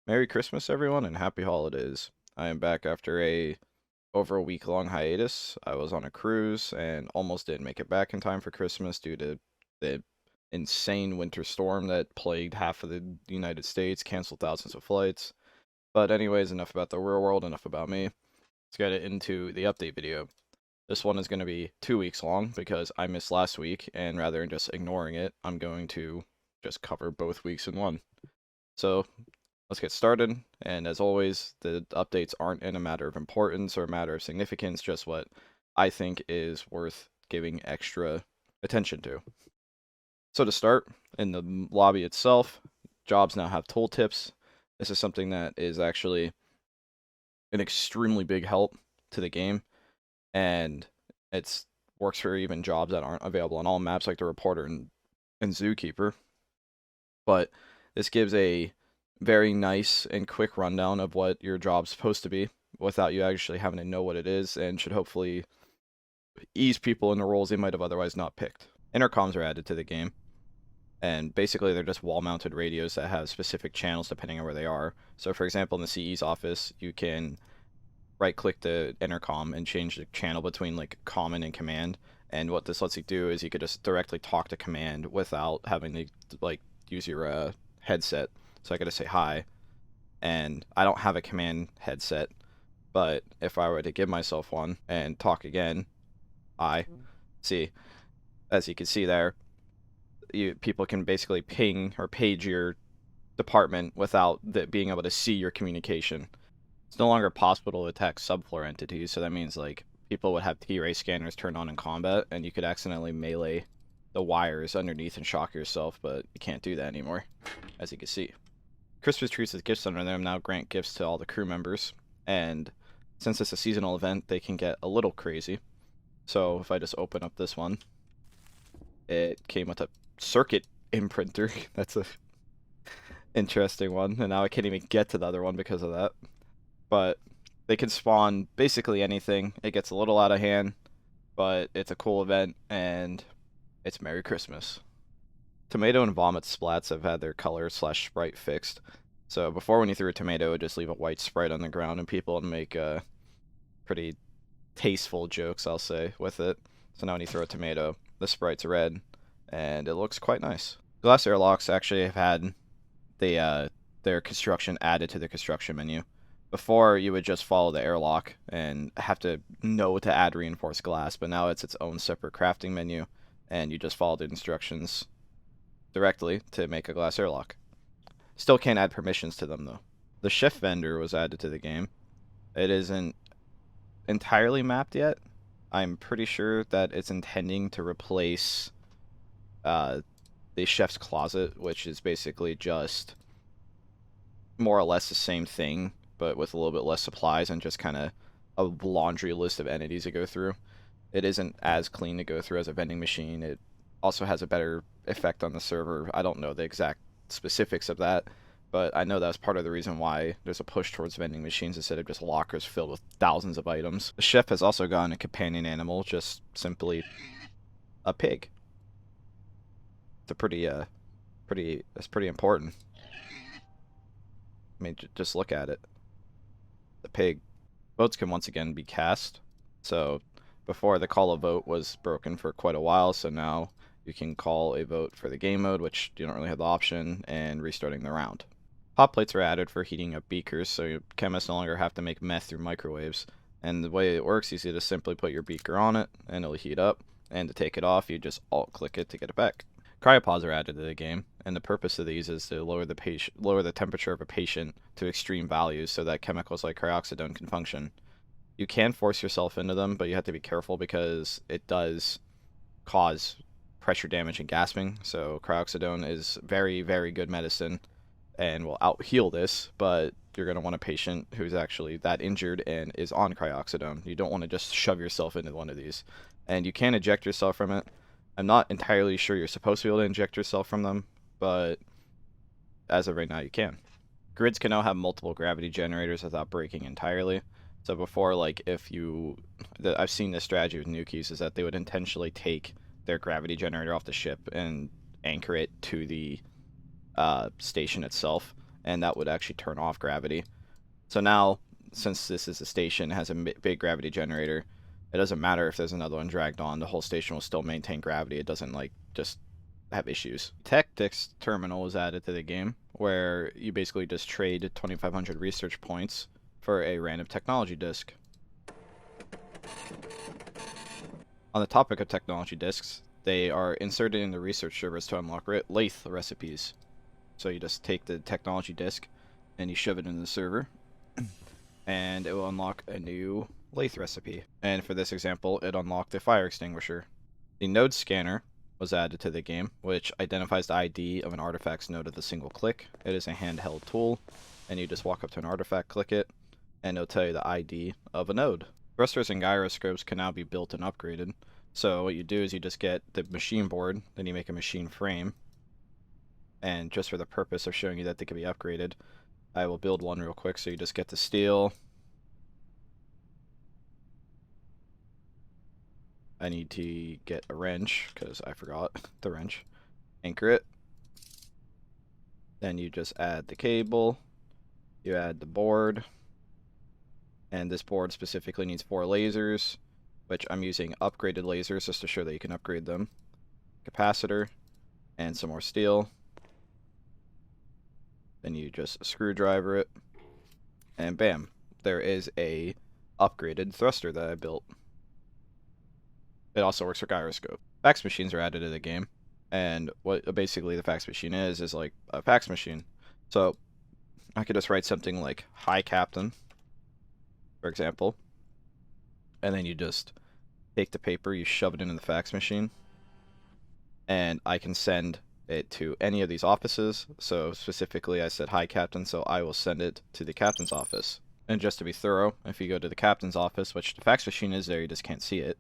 Merry Christmas, everyone, and happy holidays. I am back after over a week-long hiatus. I was on a cruise and almost didn't make it back in time for Christmas due to the insane winter storm that plagued half of the United States, canceled thousands of flights. But anyways, enough about the real world, enough about me. Let's get into the update video. This one is going to be 2 weeks long because I missed last week, and rather than just ignoring it, I'm going to just cover both weeks in one. So let's get started, and as always, the updates aren't in a matter of importance or a matter of significance, just what I think is worth giving extra attention to. So to start, in the lobby itself, jobs now have tooltips. This is something that is actually an extremely big help to the game, and it works for even jobs that aren't available on all maps like the Reporter and Zookeeper. But this gives a very nice and quick rundown of what your job's supposed to be without you actually having to know what it is, and should hopefully ease people into roles they might have otherwise not picked. Intercoms are added to the game, and basically they're just wall-mounted radios that have specific channels depending on where they are. So for example, in the CE's office, you can right-click the intercom and change the channel between like common and command, and what this lets you do is you could just directly talk to command without having to like use your headset. So I gotta say hi, and I don't have a command headset, but if I were to give myself one and talk again, see, as you can see there, people can basically ping or page your department without being able to see your communication. It's no longer possible to attack subfloor entities, so that means like people would have T-ray scanners turned on in combat, and you could accidentally melee the wires underneath and shock yourself, but you can't do that anymore, as you can see. Christmas trees with gifts under them now grant gifts to all the crew members, and since it's a seasonal event, they can get a little crazy. So if I just open up this one, it came with a circuit imprinter. That's a interesting one, and now I can't even get to the other one because of that. But they can spawn basically anything. It gets a little out of hand, but it's a cool event, and it's Merry Christmas. Tomato and vomit splats have had their color / sprite fixed. So before, when you threw a tomato, it would just leave a white sprite on the ground, and people would make pretty tasteful jokes, I'll say, with it. So now when you throw a tomato, the sprite's red, and it looks quite nice. Glass airlocks actually have had their construction added to the construction menu. Before, you would just follow the airlock and have to know to add reinforced glass, but now it's its own separate crafting menu, and you just follow the instructions directly to make a glass airlock. Still can't add permissions to them, though. The shift vendor was added to the game. It isn't entirely mapped yet. I'm pretty sure that it's intending to replace the chef's closet, which is basically just more or less the same thing, but with a little bit less supplies and just kind of a laundry list of entities to go through. It isn't as clean to go through as a vending machine. It also has a better effect on the server. I don't know the exact specifics of that, but I know that's part of the reason why there's a push towards vending machines instead of just lockers filled with thousands of items. The chef has also gotten a companion animal, just simply a pig. It's a that's pretty important. I mean, just look at it. The pig. Votes can once again be cast. So before, the call a vote was broken for quite a while, so now you can call a vote for the game mode, which you don't really have the option, and restarting the round. Hot plates are added for heating up beakers, so chemists no longer have to make meth through microwaves. And the way it works is you just simply put your beaker on it, and it'll heat up, and to take it off, you just alt-click it to get it back. Cryo pods are added to the game, and the purpose of these is to lower the temperature of a patient to extreme values so that chemicals like cryoxidone can function. You can force yourself into them, but you have to be careful because it does cause pressure damage and gasping. So cryoxidone is very, very good medicine and will out-heal this, but you're going to want a patient who's actually that injured and is on cryoxidone. You don't want to just shove yourself into one of these. And you can eject yourself from it. I'm not entirely sure you're supposed to be able to inject yourself from them, but as of right now, you can. Grids can now have multiple gravity generators without breaking entirely. So before, like, I've seen this strategy with nukies, is that they would intentionally take their gravity generator off the ship and anchor it to the station itself, and that would actually turn off gravity. So now, since this is a station, it has a big gravity generator, it doesn't matter if there's another one dragged on, the whole station will still maintain gravity. It doesn't like just have issues. Tactics terminal was added to the game, where you basically just trade 2,500 research points for a random technology disc. On the topic of technology discs, they are inserted in the research servers to unlock lathe recipes. So you just take the technology disc and you shove it in the server, and it will unlock a new lathe recipe. And for this example, it unlocked a fire extinguisher. The node scanner was added to the game, which identifies the ID of an artifact's node with a single click. It is a handheld tool, and you just walk up to an artifact, click it, and it'll tell you the ID of a node. Thrusters and gyroscopes can now be built and upgraded. So what you do is you just get the machine board, then you make a machine frame, and just for the purpose of showing you that they can be upgraded, I will build one real quick. So you just get the steel. I need to get a wrench because I forgot the wrench. Anchor it. Then you just add the cable. You add the board. And this board specifically needs 4 lasers, which I'm using upgraded lasers just to show that you can upgrade them. Capacitor, and some more steel. Then you just screwdriver it, and bam, there is a upgraded thruster that I built. It also works for gyroscope. Fax machines are added to the game, and what basically the fax machine is like a fax machine. So I could just write something like "Hi Captain," for example, and then you just take the paper, you shove it into the fax machine, and I can send it to any of these offices. So specifically I said "Hi Captain," so I will send it to the captain's office. And just to be thorough, if you go to the captain's office, which the fax machine is there, you just can't see it,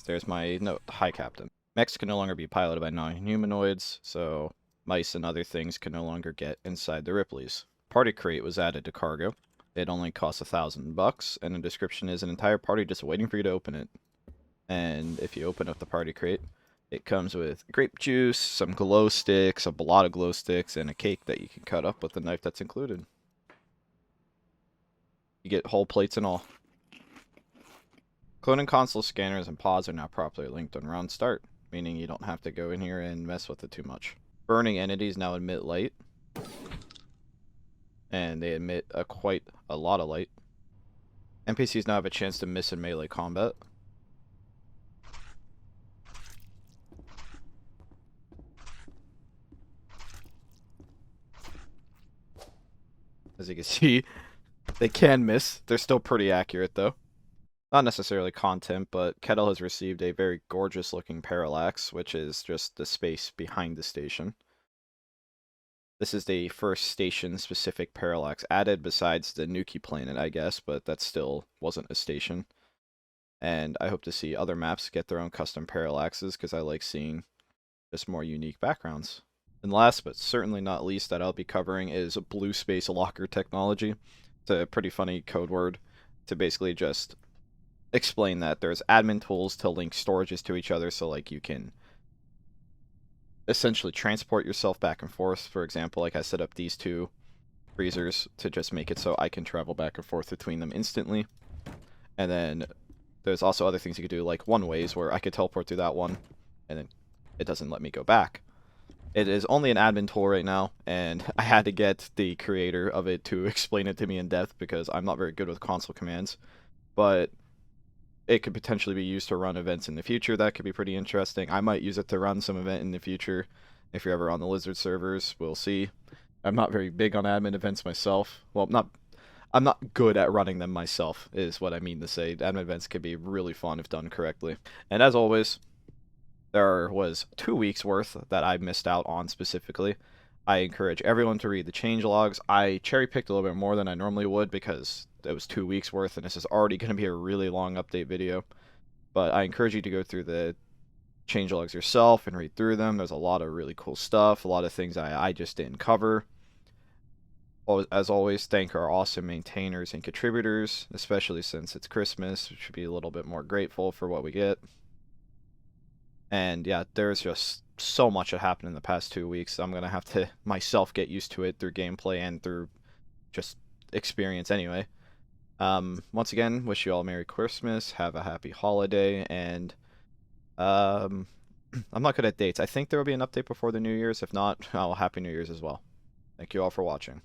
there's my note, "Hi Captain." Mechs can no longer be piloted by non-humanoids, so mice and other things can no longer get inside the Ripley's. Party crate was added to cargo. It only costs $1,000, and the description is an entire party just waiting for you to open it. And if you open up the party crate, it comes with grape juice, some glow sticks, a lot of glow sticks, and a cake that you can cut up with the knife that's included. You get whole plates and all. Cloning console scanners and pods are now properly linked on round start, meaning you don't have to go in here and mess with it too much. Burning entities now emit light, and they emit quite a lot of light. NPCs now have a chance to miss in melee combat. As you can see, they can miss. They're still pretty accurate though. Not necessarily content, but Kettle has received a very gorgeous looking parallax, which is just the space behind the station. This is the first station-specific parallax added besides the Nuki planet, I guess, but that still wasn't a station. And I hope to see other maps get their own custom parallaxes, because I like seeing just more unique backgrounds. And last but certainly not least that I'll be covering is Bluespace Locker technology. It's a pretty funny code word to basically just explain that there's admin tools to link storages to each other, so like you can essentially transport yourself back and forth. For example, like I set up these 2 freezers to just make it so I can travel back and forth between them instantly. And then there's also other things you could do, like one ways, where I could teleport through that one and then it doesn't let me go back. It is only an admin tool right now, and I had to get the creator of it to explain it to me in depth because I'm not very good with console commands. But it could potentially be used to run events in the future. That could be pretty interesting. I might use it to run some event in the future. If you're ever on the Lizard servers, we'll see. I'm not very big on admin events myself. Well, I'm not good at running them myself, is what I mean to say. Admin events can be really fun if done correctly. And as always, there was 2 weeks worth that I missed out on specifically. I encourage everyone to read the changelogs. I cherry-picked a little bit more than I normally would because it was 2 weeks worth, and this is already going to be a really long update video. But I encourage you to go through the changelogs yourself and read through them. There's a lot of really cool stuff, a lot of things I just didn't cover. As always, thank our awesome maintainers and contributors, especially since it's Christmas. We should be a little bit more grateful for what we get. And yeah, there's just so much had happened in the past 2 weeks. I'm gonna have to myself get used to it through gameplay and through just experience anyway. Once again, wish you all a Merry Christmas, have a happy holiday, and um, I'm not good at dates. I think there will be an update before the New Year's. If not, Happy New Year's as well. Thank you all for watching.